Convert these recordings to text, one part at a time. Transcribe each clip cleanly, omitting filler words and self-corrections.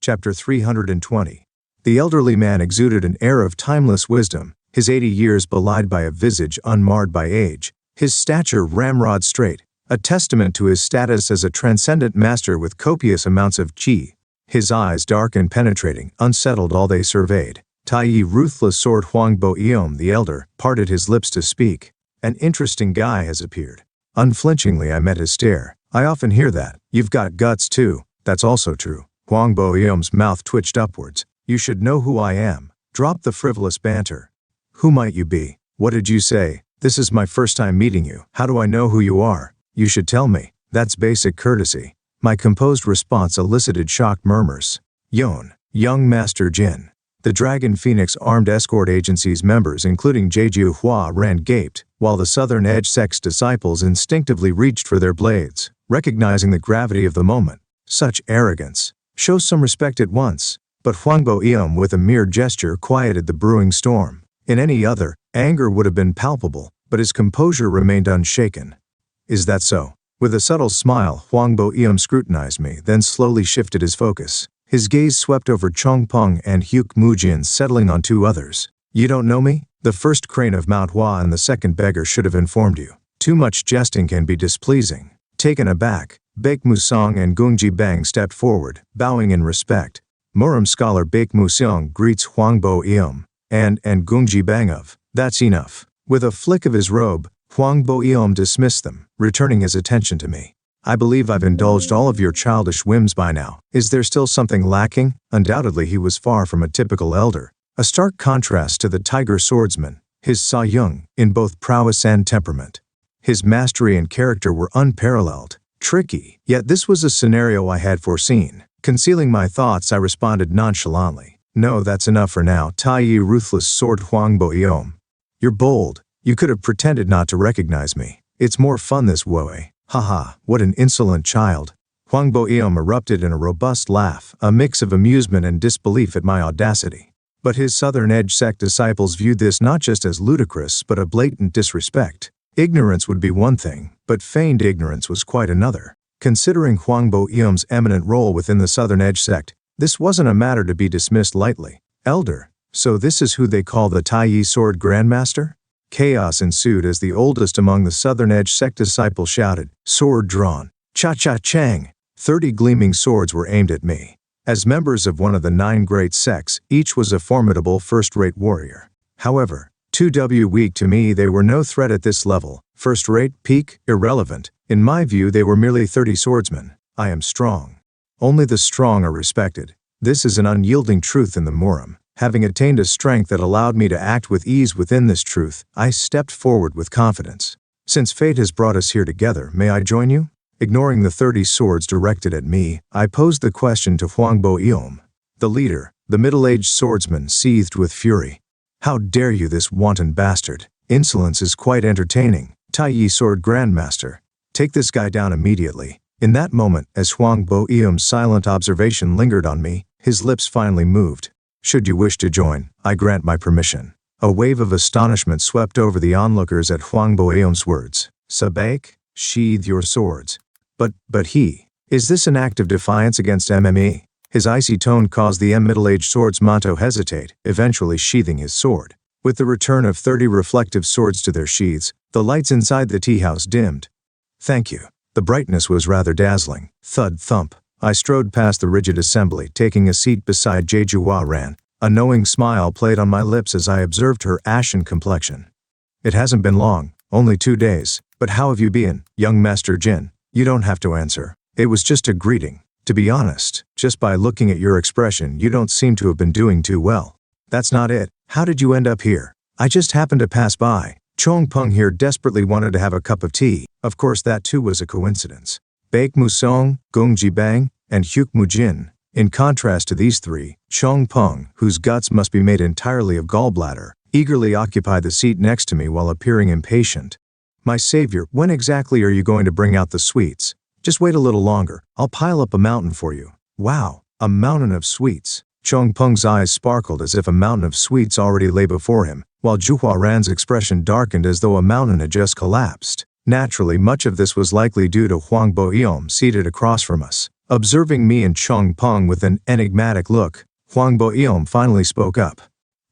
Chapter 320. The elderly man exuded an air of timeless wisdom, his 80 years belied by a visage unmarred by age, his stature ramrod straight, a testament to his status as a transcendent master with copious amounts of qi. His eyes dark and penetrating, unsettled all they surveyed. Taiyi ruthless sword Huangbo Eom the elder parted his lips to speak. An interesting guy has appeared. Unflinchingly I met his stare. I often hear that. You've got guts too. That's also true. Huangbo Eom's mouth twitched upwards. You should know who I am. Drop the frivolous banter. Who might you be? What did you say? This is my first time meeting you. How do I know who you are? You should tell me. That's basic courtesy. My composed response elicited shocked murmurs. Yon, young Master Jin. The Dragon Phoenix Armed Escort Agency's members including Jeju Hua ran gaped, while the Southern Edge sect's disciples instinctively reached for their blades, recognizing the gravity of the moment. Such arrogance. Show some respect at once. But Huangbo Eom with a mere gesture quieted the brewing storm. In any other, anger would have been palpable, but his composure remained unshaken. Is that so? With a subtle smile, Huangbo Eom scrutinized me, then slowly shifted his focus. His gaze swept over Chongpeng and Hyuk Mujin, settling on two others. You don't know me? The first crane of manwha and the second beggar should have informed you. Too much jesting can be displeasing. Taken aback, Baek Musong and Gungji Bang stepped forward, bowing in respect. Murim scholar Baek Musong greets Huangbo Eom, and Gungji Bang of, that's enough. With a flick of his robe, Huangbo Eom dismissed them, returning his attention to me. I believe I've indulged all of your childish whims by now. Is there still something lacking? Undoubtedly he was far from a typical elder. A stark contrast to the tiger swordsman, his Sa Yung, in both prowess and temperament. His mastery and character were unparalleled. Tricky, yet this was a scenario I had foreseen. Concealing my thoughts, I responded nonchalantly. No, that's enough for now. Taiyi ruthless sword Huangbo Eom. You're bold. You could have pretended not to recognize me. It's more fun this way. Haha, what an insolent child. Huangbo Eom erupted in a robust laugh, a mix of amusement and disbelief at my audacity. But his Southern Edge sect disciples viewed this not just as ludicrous but a blatant disrespect. Ignorance would be one thing, but feigned ignorance was quite another. Considering Huangbo Eom's eminent role within the Southern Edge sect, this wasn't a matter to be dismissed lightly. Elder, so this is who they call the Taiyi Sword Grandmaster? Chaos ensued as the oldest among the Southern Edge sect disciples shouted, sword drawn. Cha-cha-chang! 30 gleaming swords were aimed at me. As members of one of the 9 great sects, each was a formidable first-rate warrior. However, 2W weak to me, they were no threat at this level. First-rate, peak, irrelevant. In my view, they were merely 30 swordsmen. I am strong. Only the strong are respected. This is an unyielding truth in the Murim. Having attained a strength that allowed me to act with ease within this truth, I stepped forward with confidence. Since fate has brought us here together, may I join you? Ignoring the 30 swords directed at me, I posed the question to Huangbo Eom. The leader, the middle-aged swordsman, seethed with fury. How dare you, this wanton bastard? Insolence is quite entertaining. Taiyi Sword Grandmaster. Take this guy down immediately. In that moment, as Huangbo Eom's silent observation lingered on me, his lips finally moved. Should you wish to join, I grant my permission. A wave of astonishment swept over the onlookers at Huangbo Eom's words. Sabaik, sheathe your swords. But he. Is this an act of defiance against MME? His icy tone caused the middle-aged swordsman to hesitate, eventually sheathing his sword. With the return of 30 reflective swords to their sheaths, the lights inside the tea house dimmed. Thank you. The brightness was rather dazzling. Thud thump. I strode past the rigid assembly, taking a seat beside Jeju Hua Ran. A knowing smile played on my lips as I observed her ashen complexion. It hasn't been long, only 2 days. But how have you been, young Master Jin? You don't have to answer. It was just a greeting. To be honest, just by looking at your expression, you don't seem to have been doing too well. That's not it. How did you end up here? I just happened to pass by. Chongpeng here desperately wanted to have a cup of tea. Of course, that too was a coincidence. Baek Musong, Gungji Bang, and Hyuk Mujin. In contrast to these three, Chongpeng, whose guts must be made entirely of gallbladder, eagerly occupied the seat next to me while appearing impatient. My savior, when exactly are you going to bring out the sweets? Just wait a little longer. I'll pile up a mountain for you. Wow, a mountain of sweets. Chongpeng's eyes sparkled as if a mountain of sweets already lay before him, while Juhua Ran's expression darkened as though a mountain had just collapsed. Naturally, much of this was likely due to Huangbo Eom seated across from us. Observing me and Chong Peng with an enigmatic look, Huang Boeom finally spoke up.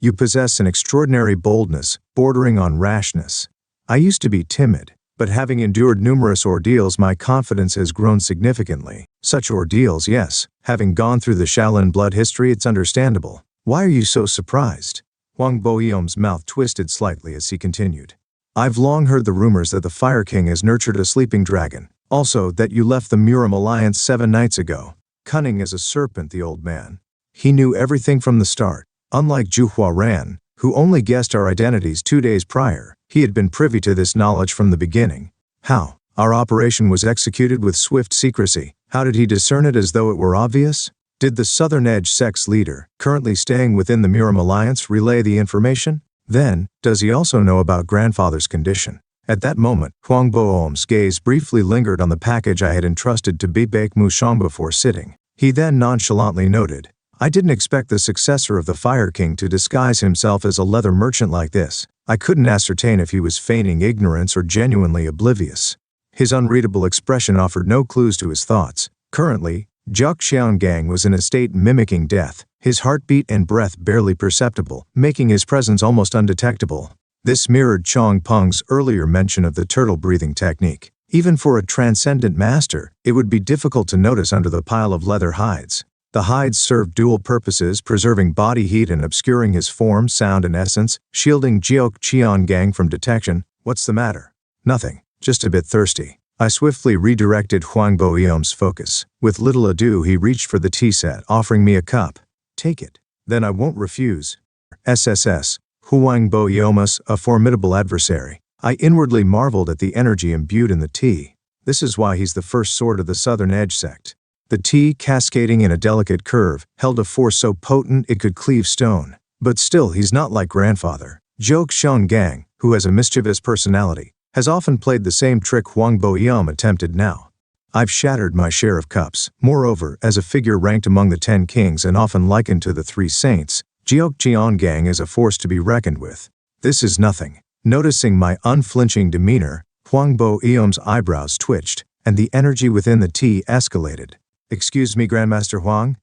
You possess an extraordinary boldness, bordering on rashness. I used to be timid, but having endured numerous ordeals, my confidence has grown significantly. Such ordeals, yes. Having gone through the Shaolin blood history, it's understandable. Why are you so surprised? Huang Boeom's mouth twisted slightly as he continued. I've long heard the rumors that the Fire King has nurtured a sleeping dragon. Also, that you left the Murim Alliance 7 nights ago. Cunning as a serpent, the old man. He knew everything from the start. Unlike Zhu Huaran, who only guessed our identities 2 days prior, he had been privy to this knowledge from the beginning. How? Our operation was executed with swift secrecy. How did he discern it as though it were obvious? Did the Southern Edge sect's leader, currently staying within the Murim Alliance, relay the information? Then, does he also know about grandfather's condition? At that moment, Huang Boeom's gaze briefly lingered on the package I had entrusted to Bibek Mushong before sitting. He then nonchalantly noted, I didn't expect the successor of the Fire King to disguise himself as a leather merchant like this. I couldn't ascertain if he was feigning ignorance or genuinely oblivious. His unreadable expression offered no clues to his thoughts. Currently, Zhao Xiaogang was in a state mimicking death, his heartbeat and breath barely perceptible, making his presence almost undetectable. This mirrored Chong Peng's earlier mention of the turtle-breathing technique. Even for a transcendent master, it would be difficult to notice under the pile of leather hides. The hides served dual purposes, preserving body heat and obscuring his form, sound, and essence, shielding Zhao Xiaogang from detection. What's the matter? Nothing, just a bit thirsty. I swiftly redirected Huang Boeom's focus. With little ado, he reached for the tea set, offering me a cup. Take it. Then I won't refuse. SSS. Huang Boeomus, a formidable adversary. I inwardly marveled at the energy imbued in the tea. This is why he's the first sword of the Southern Edge sect. The tea, cascading in a delicate curve, held a force so potent it could cleave stone. But still, he's not like grandfather. Zhao Xiaogang, who has a mischievous personality, has often played the same trick Huang Boeom attempted now. I've shattered my share of cups. Moreover, as a figure ranked among the 10 kings and often likened to the 3 saints, Zhao Xiaogang is a force to be reckoned with. This is nothing. Noticing my unflinching demeanor, Huang Boeom's eyebrows twitched, and the energy within the tea escalated. Excuse me, Grandmaster Huang?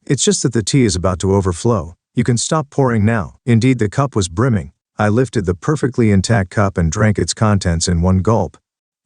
It's just that the tea is about to overflow. You can stop pouring now. Indeed, the cup was brimming. I lifted the perfectly intact cup and drank its contents in one gulp.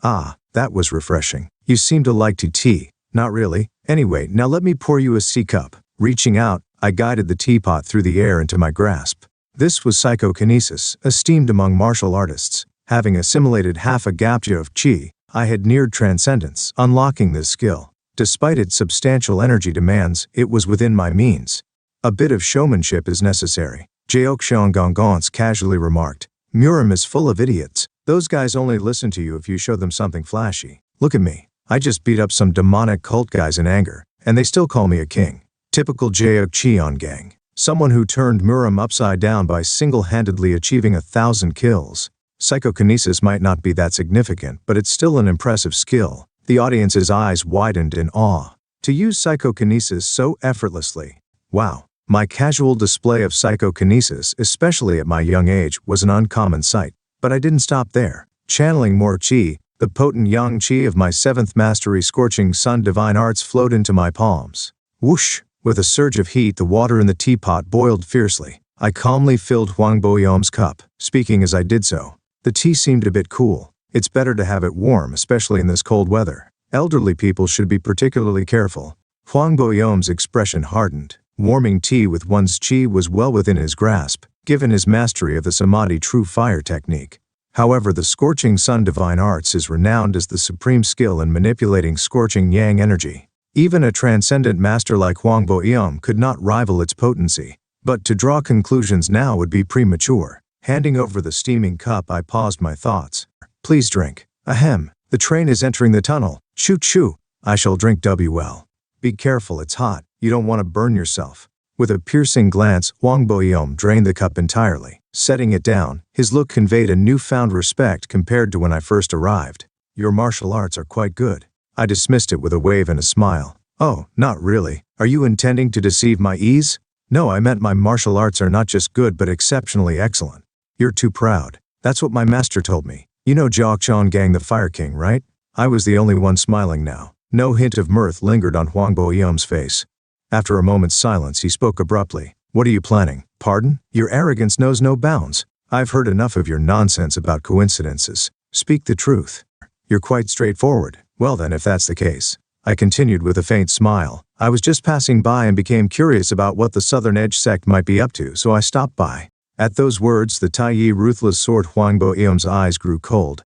Ah, that was refreshing. You seem to like tea. Not really. Anyway, now let me pour you a C-cup. Reaching out, I guided the teapot through the air into my grasp. This was psychokinesis, esteemed among martial artists. Having assimilated half a gapja of qi, I had neared transcendence, unlocking this skill. Despite its substantial energy demands, it was within my means. A bit of showmanship is necessary. Zhao Xiaogang casually remarked. Murim is full of idiots. Those guys only listen to you if you show them something flashy. Look at me. I just beat up some demonic cult guys in anger, and they still call me a king. Typical Zhao Xiaogang. Someone who turned Murim upside down by single-handedly achieving 1,000 kills. Psychokinesis might not be that significant, but it's still an impressive skill. The audience's eyes widened in awe. To use psychokinesis so effortlessly. Wow. My casual display of psychokinesis, especially at my young age, was an uncommon sight. But I didn't stop there. Channeling more qi, the potent yang qi of my 7th mastery Scorching Sun divine arts flowed into my palms. Whoosh! With a surge of heat, the water in the teapot boiled fiercely. I calmly filled Huang Boeom's cup, speaking as I did so. The tea seemed a bit cool. It's better to have it warm, especially in this cold weather. Elderly people should be particularly careful. Huang Boeom's expression hardened. Warming tea with one's qi was well within his grasp, given his mastery of the Samadhi true fire technique. However, the Scorching Sun divine arts is renowned as the supreme skill in manipulating scorching yang energy. Even a transcendent master like Huang Boeom could not rival its potency. But to draw conclusions now would be premature. Handing over the steaming cup, I paused my thoughts. Please drink. Ahem. The train is entering the tunnel. Choo-choo. I shall drink well. Be careful, it's hot. You don't want to burn yourself. With a piercing glance, Huang Boeom drained the cup entirely. Setting it down, his look conveyed a newfound respect compared to when I first arrived. Your martial arts are quite good. I dismissed it with a wave and a smile. Oh, not really. Are you intending to deceive my ease? No, I meant my martial arts are not just good but exceptionally excellent. You're too proud. That's what my master told me. You know Zhao Xiaogang the Fire King, right? I was the only one smiling now. No hint of mirth lingered on Huang Boyom's face. After a moment's silence, he spoke abruptly. What are you planning? Pardon? Your arrogance knows no bounds. I've heard enough of your nonsense about coincidences. Speak the truth. You're quite straightforward. Well then, if that's the case, I continued with a faint smile, I was just passing by and became curious about what the Southern Edge sect might be up to, so I stopped by. At those words, the Taiyi ruthless sword Huang Boyom's eyes grew cold.